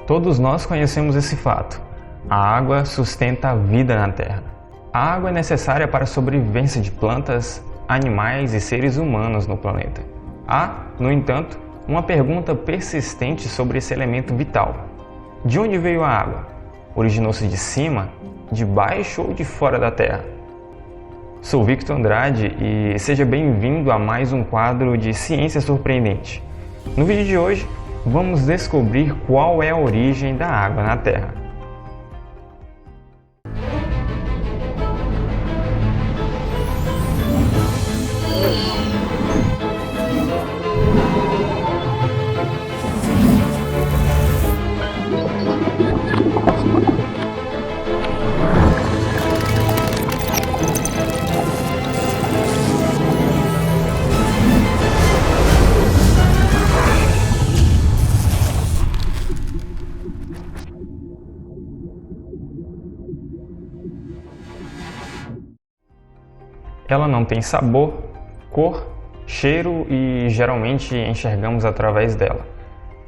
Todos nós conhecemos esse fato. A água sustenta a vida na Terra. A água é necessária para a sobrevivência de plantas, animais e seres humanos no planeta. Há, no entanto, uma pergunta persistente sobre esse elemento vital. De onde veio a água? Originou-se de cima, de baixo ou de fora da Terra? Sou Victor Andrade e seja bem-vindo a mais um quadro de Ciência Surpreendente. No vídeo de hoje, vamos descobrir qual é a origem da água na Terra. Ela não tem sabor, cor, cheiro e geralmente enxergamos através dela.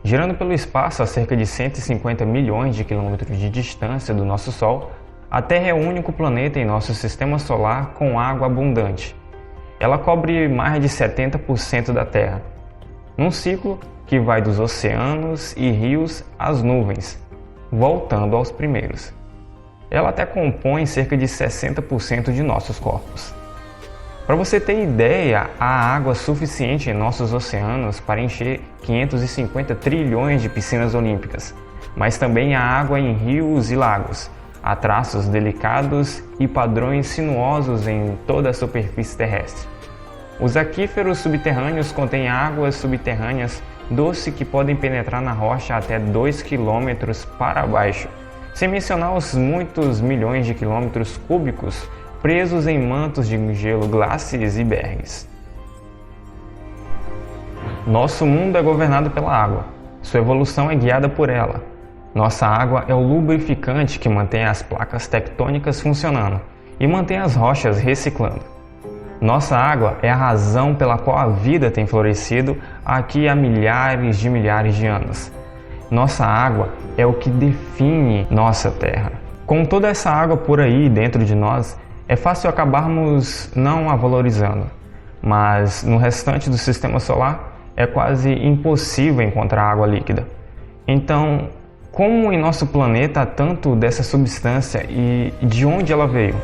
Girando pelo espaço a cerca de 150 milhões de quilômetros de distância do nosso Sol, a Terra é o único planeta em nosso sistema solar com água abundante. Ela cobre mais de 70% da Terra, num ciclo que vai dos oceanos e rios às nuvens, voltando aos primeiros. Ela até compõe cerca de 60% de nossos corpos. Para você ter ideia, há água suficiente em nossos oceanos para encher 550 trilhões de piscinas olímpicas, mas também há água em rios e lagos. Há traços delicados e padrões sinuosos em toda a superfície terrestre. Os aquíferos subterrâneos contêm águas subterrâneas doces que podem penetrar na rocha até 2 km para baixo, sem mencionar os muitos milhões de quilômetros cúbicos presos em mantos de gelo, glaciais e bergs. Nosso mundo é governado pela água. Sua evolução é guiada por ela. Nossa água é o lubrificante que mantém as placas tectônicas funcionando e mantém as rochas reciclando. Nossa água é a razão pela qual a vida tem florescido aqui há milhares de anos. Nossa água é o que define nossa Terra. Com toda essa água por aí dentro de nós, é fácil acabarmos não a valorizando, mas no restante do sistema solar é quase impossível encontrar água líquida. Então, como em nosso planeta há tanto dessa substância e de onde ela veio?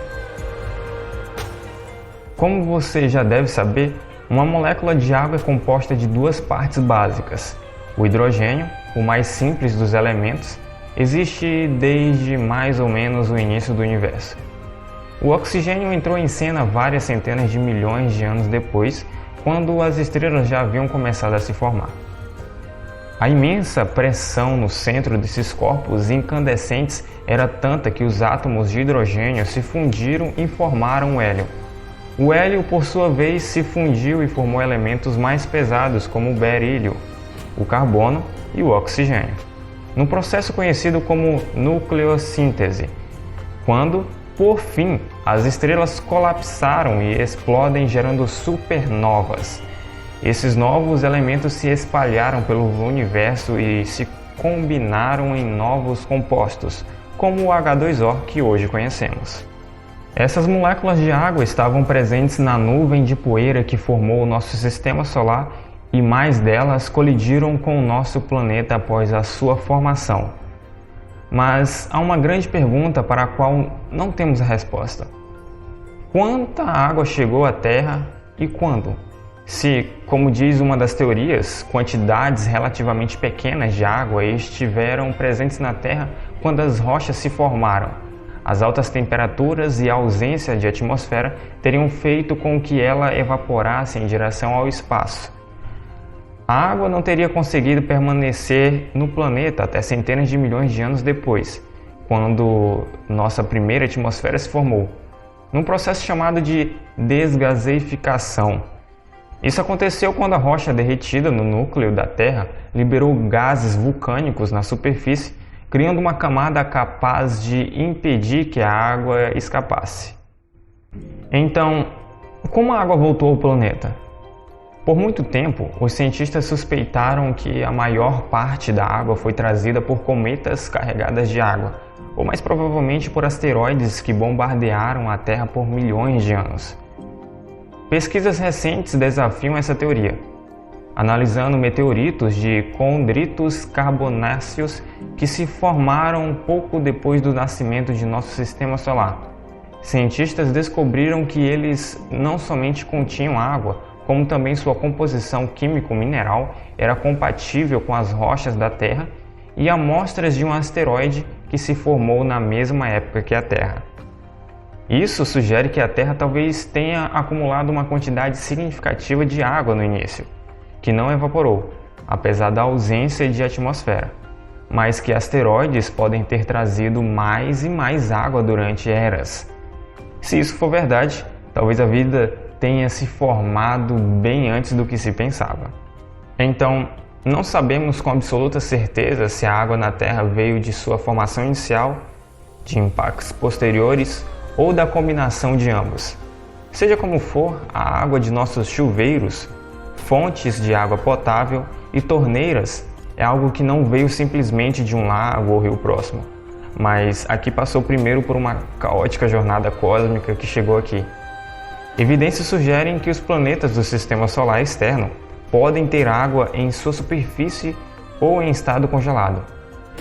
Como você já deve saber, uma molécula de água é composta de duas partes básicas. O hidrogênio, o mais simples dos elementos, existe desde mais ou menos o início do universo. O oxigênio entrou em cena várias centenas de milhões de anos depois, quando as estrelas já haviam começado a se formar. A imensa pressão no centro desses corpos incandescentes era tanta que os átomos de hidrogênio se fundiram e formaram o hélio. O hélio, por sua vez, se fundiu e formou elementos mais pesados como o berílio, o carbono e o oxigênio, num processo conhecido como nucleossíntese, quando, por fim, as estrelas colapsaram e explodem gerando supernovas. Esses novos elementos se espalharam pelo universo e se combinaram em novos compostos, como o H2O que hoje conhecemos. Essas moléculas de água estavam presentes na nuvem de poeira que formou o nosso sistema solar e mais delas colidiram com o nosso planeta após a sua formação. Mas há uma grande pergunta para a qual não temos a resposta. Quanta água chegou à Terra e quando? Se, como diz uma das teorias, quantidades relativamente pequenas de água estiveram presentes na Terra quando as rochas se formaram, as altas temperaturas e a ausência de atmosfera teriam feito com que ela evaporasse em direção ao espaço. A água não teria conseguido permanecer no planeta até centenas de milhões de anos depois, quando nossa primeira atmosfera se formou, num processo chamado de desgaseificação. Isso aconteceu quando a rocha derretida no núcleo da Terra liberou gases vulcânicos na superfície, criando uma camada capaz de impedir que a água escapasse. Então, como a água voltou ao planeta? Por muito tempo, os cientistas suspeitaram que a maior parte da água foi trazida por cometas carregadas de água, ou mais provavelmente por asteroides que bombardearam a Terra por milhões de anos. Pesquisas recentes desafiam essa teoria, analisando meteoritos de condritos carbonáceos que se formaram pouco depois do nascimento de nosso sistema solar. Cientistas descobriram que eles não somente continham água, como também sua composição químico-mineral era compatível com as rochas da Terra e amostras de um asteroide que se formou na mesma época que a Terra. Isso sugere que a Terra talvez tenha acumulado uma quantidade significativa de água no início, que não evaporou, apesar da ausência de atmosfera, mas que asteroides podem ter trazido mais e mais água durante eras. Se isso for verdade, talvez a vida tenha se formado bem antes do que se pensava. Então, não sabemos com absoluta certeza se a água na Terra veio de sua formação inicial, de impactos posteriores ou da combinação de ambos. Seja como for, a água de nossos chuveiros, fontes de água potável e torneiras é algo que não veio simplesmente de um lago ou rio próximo, mas aqui passou primeiro por uma caótica jornada cósmica que chegou aqui. Evidências sugerem que os planetas do Sistema Solar externo podem ter água em sua superfície ou em estado congelado.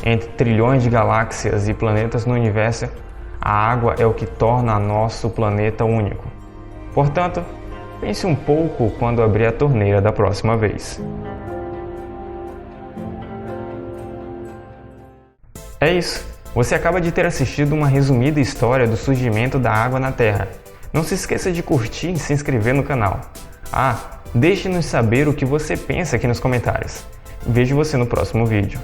Entre trilhões de galáxias e planetas no universo, a água é o que torna nosso planeta único. Portanto, pense um pouco quando abrir a torneira da próxima vez. É isso! Você acaba de ter assistido uma resumida história do surgimento da água na Terra. Não se esqueça de curtir e se inscrever no canal. Deixe-nos saber o que você pensa aqui nos comentários. Vejo você no próximo vídeo.